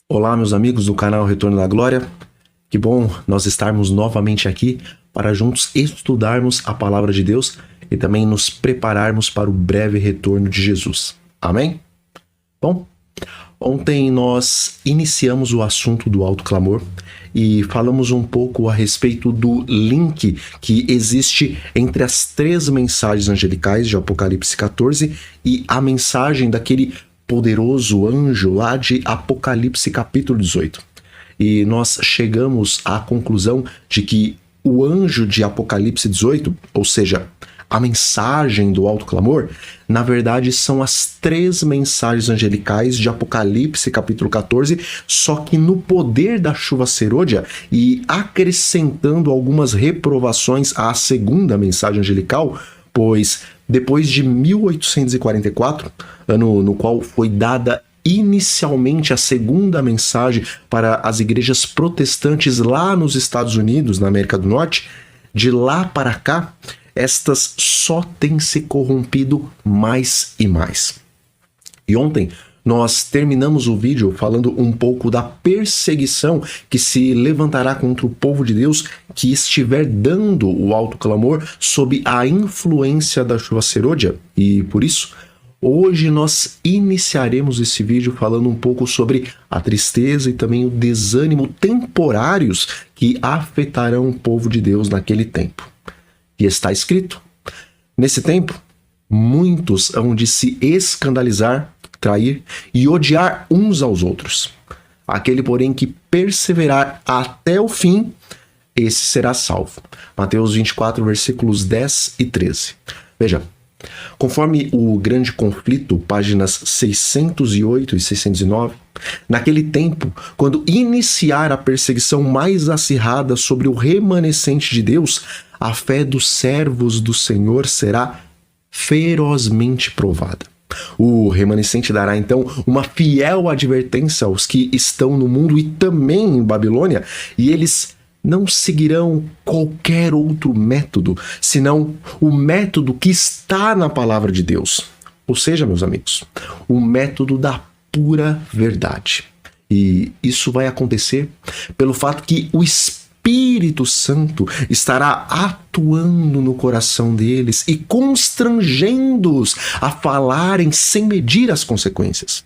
Olá, meus amigos do canal Retorno da Glória. Que bom nós estarmos novamente aqui para juntos estudarmos a palavra de Deus e também nos prepararmos para o breve retorno de Jesus. Amém? Bom, ontem nós iniciamos o assunto do alto clamor e falamos um pouco a respeito do link que existe entre as 3 mensagens angelicais de Apocalipse 14 e a mensagem daquele poderoso anjo lá de Apocalipse capítulo 18. E nós chegamos à conclusão de que o anjo de Apocalipse 18, ou seja, a mensagem do alto clamor, na verdade são as 3 mensagens angelicais de Apocalipse capítulo 14, só que no poder da chuva serôdia e acrescentando algumas reprovações à segunda mensagem angelical, pois depois de 1844, ano no qual foi dada inicialmente a segunda mensagem para as igrejas protestantes lá nos Estados Unidos, na América do Norte, de lá para cá, estas só têm se corrompido mais e mais. E ontem nós terminamos o vídeo falando um pouco da perseguição que se levantará contra o povo de Deus que estiver dando o alto clamor sob a influência da chuva serôdia. E por isso, hoje nós iniciaremos esse vídeo falando um pouco sobre a tristeza e também o desânimo temporários que afetarão o povo de Deus naquele tempo. E está escrito: nesse tempo, muitos hão de se escandalizar, trair e odiar uns aos outros. Aquele, porém, que perseverar até o fim, esse será salvo. Mateus 24, versículos 10 e 13. Veja, conforme o Grande Conflito, páginas 608 e 609, naquele tempo, quando iniciar a perseguição mais acirrada sobre o remanescente de Deus, a fé dos servos do Senhor será ferozmente provada. O remanescente dará então uma fiel advertência aos que estão no mundo e também em Babilônia, e eles não seguirão qualquer outro método, senão o método que está na palavra de Deus. Ou seja, meus amigos, o método da pura verdade. E isso vai acontecer pelo fato que o Espírito Santo estará atuando no coração deles e constrangendo-os a falarem sem medir as consequências.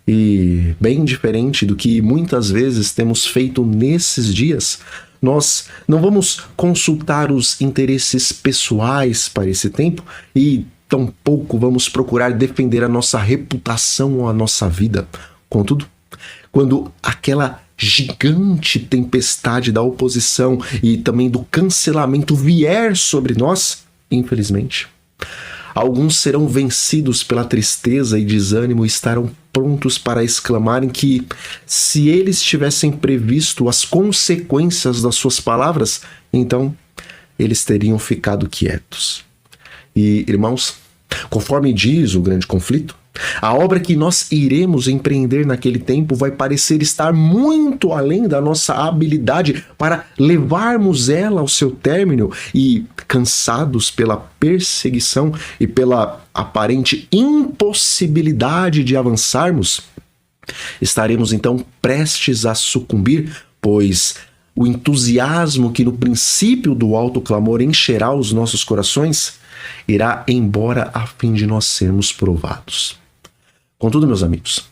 E bem diferente do que muitas vezes temos feito nesses dias, nós não vamos consultar os interesses pessoais para esse tempo e tampouco vamos procurar defender a nossa reputação ou a nossa vida. Contudo, quando aquela gigante tempestade da oposição e também do cancelamento vier sobre nós, infelizmente, alguns serão vencidos pela tristeza e desânimo e estarão prontos para exclamarem que, se eles tivessem previsto as consequências das suas palavras, então eles teriam ficado quietos. E, irmãos, conforme diz o Grande Conflito, a obra que nós iremos empreender naquele tempo vai parecer estar muito além da nossa habilidade para levarmos ela ao seu término e, cansados pela perseguição e pela aparente impossibilidade de avançarmos, estaremos então prestes a sucumbir, pois o entusiasmo que no princípio do alto clamor encherá os nossos corações irá embora a fim de nós sermos provados. Contudo, meus amigos,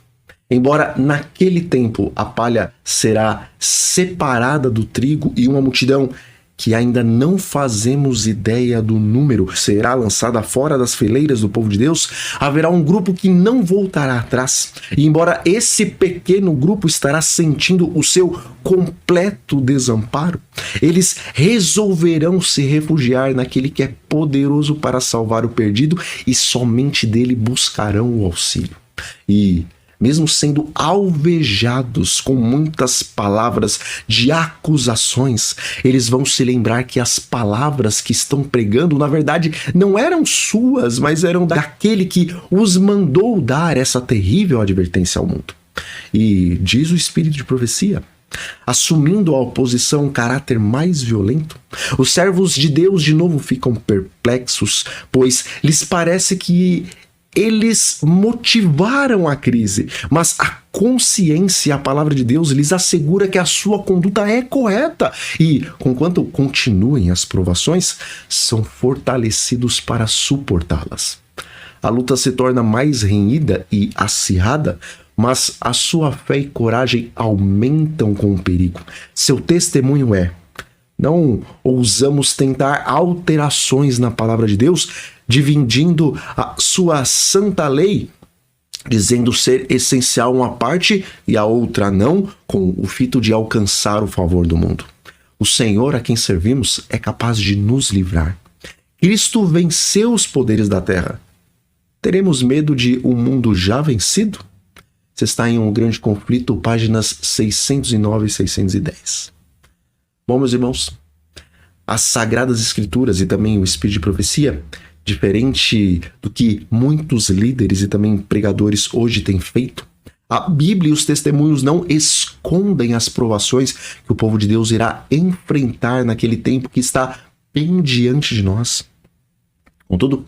embora naquele tempo a palha será separada do trigo e uma multidão que ainda não fazemos ideia do número será lançada fora das fileiras do povo de Deus, haverá um grupo que não voltará atrás. E embora esse pequeno grupo estará sentindo o seu completo desamparo, eles resolverão se refugiar naquele que é poderoso para salvar o perdido e somente dele buscarão o auxílio. E mesmo sendo alvejados com muitas palavras de acusações, eles vão se lembrar que as palavras que estão pregando, na verdade, não eram suas, mas eram daquele que os mandou dar essa terrível advertência ao mundo. E diz o Espírito de profecia, assumindo a oposição um caráter mais violento, os servos de Deus de novo ficam perplexos, pois lhes parece que eles motivaram a crise, mas a consciência e a palavra de Deus lhes assegura que a sua conduta é correta e, conquanto continuem as provações, são fortalecidos para suportá-las. A luta se torna mais renhida e acirrada, mas a sua fé e coragem aumentam com o perigo. Seu testemunho é: não ousamos tentar alterações na palavra de Deus, dividindo a sua santa lei, dizendo ser essencial uma parte e a outra não, com o fito de alcançar o favor do mundo. O Senhor a quem servimos é capaz de nos livrar. Cristo venceu os poderes da terra. Teremos medo de um mundo já vencido? Você está em Um Grande Conflito, páginas 609 e 610. Bom, meus irmãos, as Sagradas Escrituras e também o Espírito de Profecia, diferente do que muitos líderes e também pregadores hoje têm feito, a Bíblia e os testemunhos não escondem as provações que o povo de Deus irá enfrentar naquele tempo que está bem diante de nós. Contudo,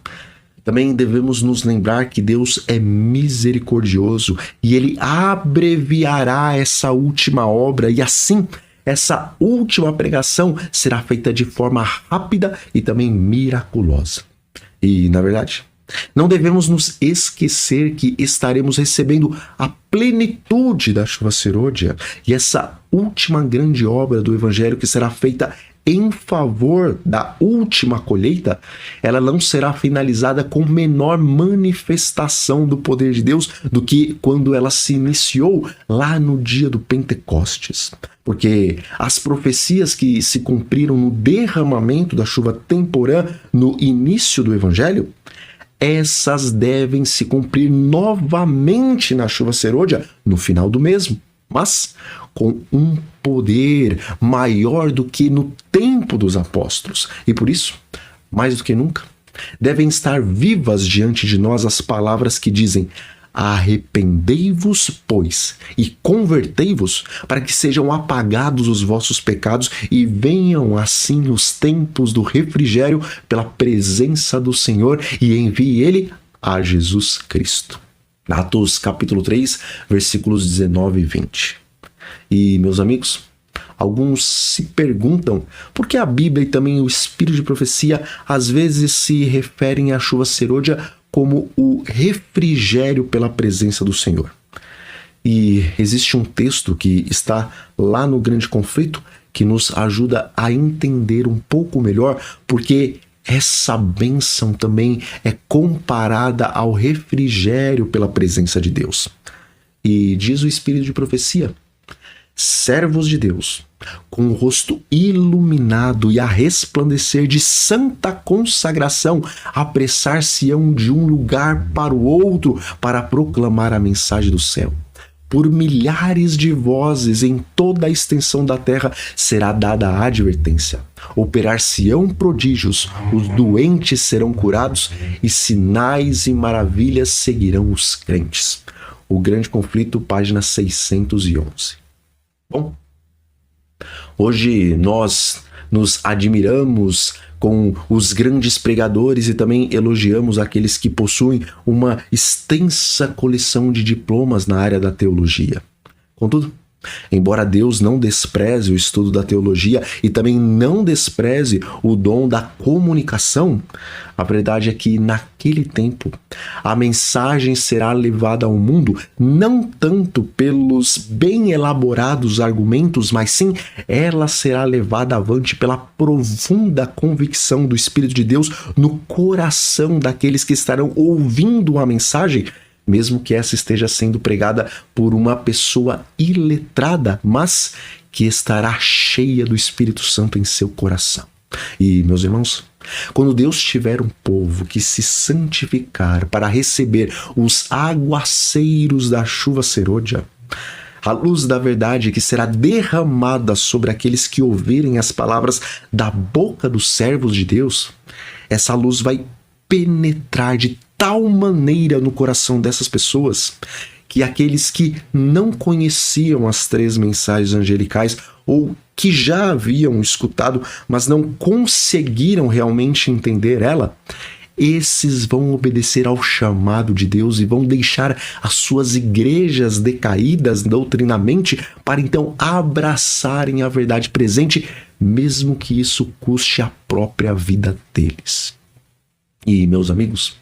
também devemos nos lembrar que Deus é misericordioso e Ele abreviará essa última obra e assim essa última pregação será feita de forma rápida e também miraculosa. E, na verdade, não devemos nos esquecer que estaremos recebendo a plenitude da chuva serôdia e essa última grande obra do Evangelho que será feita em favor da última colheita, ela não será finalizada com menor manifestação do poder de Deus do que quando ela se iniciou lá no dia do Pentecostes. Porque as profecias que se cumpriram no derramamento da chuva temporã no início do Evangelho, essas devem se cumprir novamente na chuva serôdia no final do mesmo, mas com um poder maior do que no tempo dos apóstolos. E por isso, mais do que nunca, devem estar vivas diante de nós as palavras que dizem: arrependei-vos, pois, e convertei-vos, para que sejam apagados os vossos pecados e venham assim os tempos do refrigério pela presença do Senhor e envie Ele a Jesus Cristo. Atos capítulo 3, versículos 19 e 20. E, meus amigos, alguns se perguntam por que a Bíblia e também o Espírito de Profecia às vezes se referem à chuva serôdia como o refrigério pela presença do Senhor. E existe um texto que está lá no Grande Conflito que nos ajuda a entender um pouco melhor porque essa bênção também é comparada ao refrigério pela presença de Deus. E diz o Espírito de Profecia: servos de Deus, com o rosto iluminado e a resplandecer de santa consagração, apressar-se-ão de um lugar para o outro para proclamar a mensagem do céu. Por milhares de vozes em toda a extensão da terra será dada a advertência. Operar-se-ão prodígios, os doentes serão curados e sinais e maravilhas seguirão os crentes. O Grande Conflito, página 611. Bom, hoje nós nos admiramos com os grandes pregadores e também elogiamos aqueles que possuem uma extensa coleção de diplomas na área da teologia. Contudo, embora Deus não despreze o estudo da teologia e também não despreze o dom da comunicação, a verdade é que naquele tempo a mensagem será levada ao mundo não tanto pelos bem elaborados argumentos, mas sim ela será levada avante pela profunda convicção do Espírito de Deus no coração daqueles que estarão ouvindo a mensagem, mesmo que essa esteja sendo pregada por uma pessoa iletrada, mas que estará cheia do Espírito Santo em seu coração. E, meus irmãos, quando Deus tiver um povo que se santificar para receber os aguaceiros da chuva serôdia, a luz da verdade que será derramada sobre aqueles que ouvirem as palavras da boca dos servos de Deus, essa luz vai penetrar de tal maneira no coração dessas pessoas que aqueles que não conheciam as 3 mensagens angelicais ou que já haviam escutado, mas não conseguiram realmente entender ela, esses vão obedecer ao chamado de Deus e vão deixar as suas igrejas decaídas doutrinamente para então abraçarem a verdade presente, mesmo que isso custe a própria vida deles. E, meus amigos,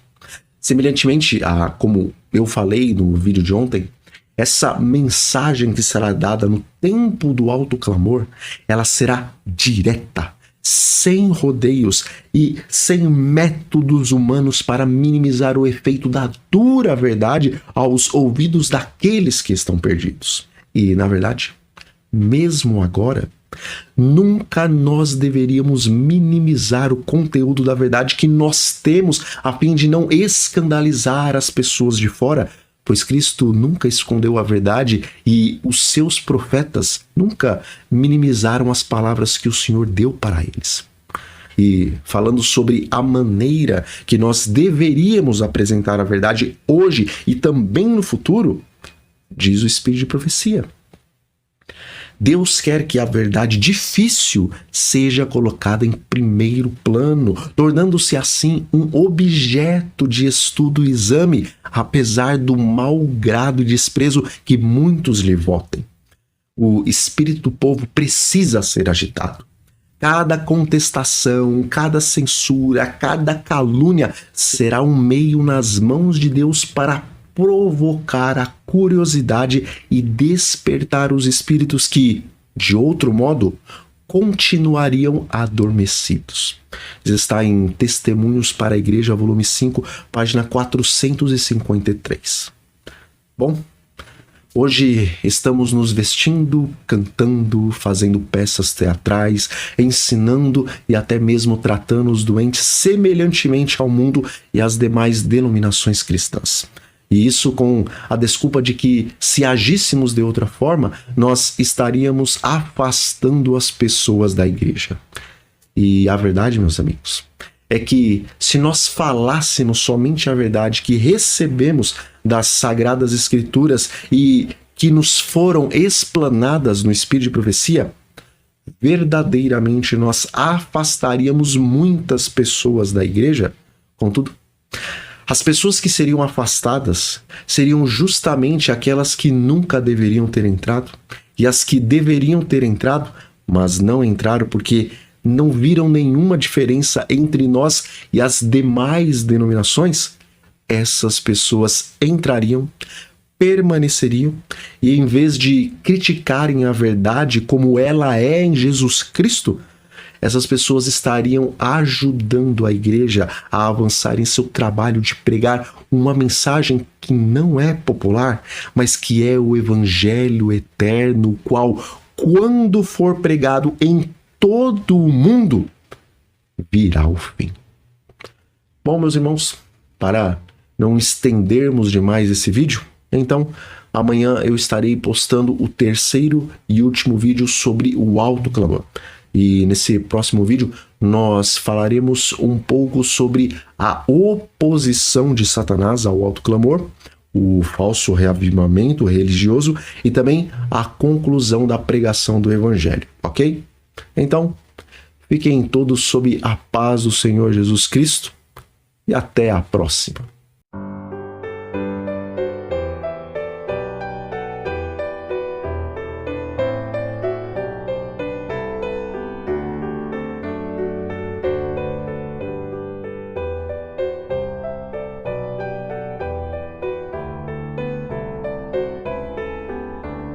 semelhantemente a como eu falei no vídeo de ontem, essa mensagem que será dada no tempo do alto clamor, ela será direta, sem rodeios e sem métodos humanos para minimizar o efeito da dura verdade aos ouvidos daqueles que estão perdidos. E, na verdade, mesmo agora, nunca nós deveríamos minimizar o conteúdo da verdade que nós temos a fim de não escandalizar as pessoas de fora, pois Cristo nunca escondeu a verdade e os seus profetas nunca minimizaram as palavras que o Senhor deu para eles. E falando sobre a maneira que nós deveríamos apresentar a verdade hoje e também no futuro, diz o Espírito de Profecia: Deus quer que a verdade difícil seja colocada em primeiro plano, tornando-se assim um objeto de estudo e exame, apesar do mau grado e desprezo que muitos lhe votem. O espírito do povo precisa ser agitado. Cada contestação, cada censura, cada calúnia será um meio nas mãos de Deus para provocar a curiosidade e despertar os espíritos que, de outro modo, continuariam adormecidos. Isso está em Testemunhos para a Igreja, volume 5, página 453. Bom, hoje estamos nos vestindo, cantando, fazendo peças teatrais, ensinando e até mesmo tratando os doentes semelhantemente ao mundo e às demais denominações cristãs. E isso com a desculpa de que, se agíssemos de outra forma, nós estaríamos afastando as pessoas da igreja. E a verdade, meus amigos, é que se nós falássemos somente a verdade que recebemos das Sagradas Escrituras e que nos foram explanadas no Espírito de Profecia, verdadeiramente nós afastaríamos muitas pessoas da igreja. Contudo, as pessoas que seriam afastadas seriam justamente aquelas que nunca deveriam ter entrado, e as que deveriam ter entrado, mas não entraram porque não viram nenhuma diferença entre nós e as demais denominações. Essas pessoas entrariam, permaneceriam, e em vez de criticarem a verdade como ela é em Jesus Cristo, essas pessoas estariam ajudando a igreja a avançar em seu trabalho de pregar uma mensagem que não é popular, mas que é o Evangelho eterno, o qual, quando for pregado em todo o mundo, virá o fim. Bom, meus irmãos, para não estendermos demais esse vídeo, então amanhã eu estarei postando o terceiro e último vídeo sobre o alto clamor. E nesse próximo vídeo nós falaremos um pouco sobre a oposição de Satanás ao alto clamor, o falso reavivamento religioso e também a conclusão da pregação do Evangelho, ok? Então, fiquem todos sob a paz do Senhor Jesus Cristo e até a próxima.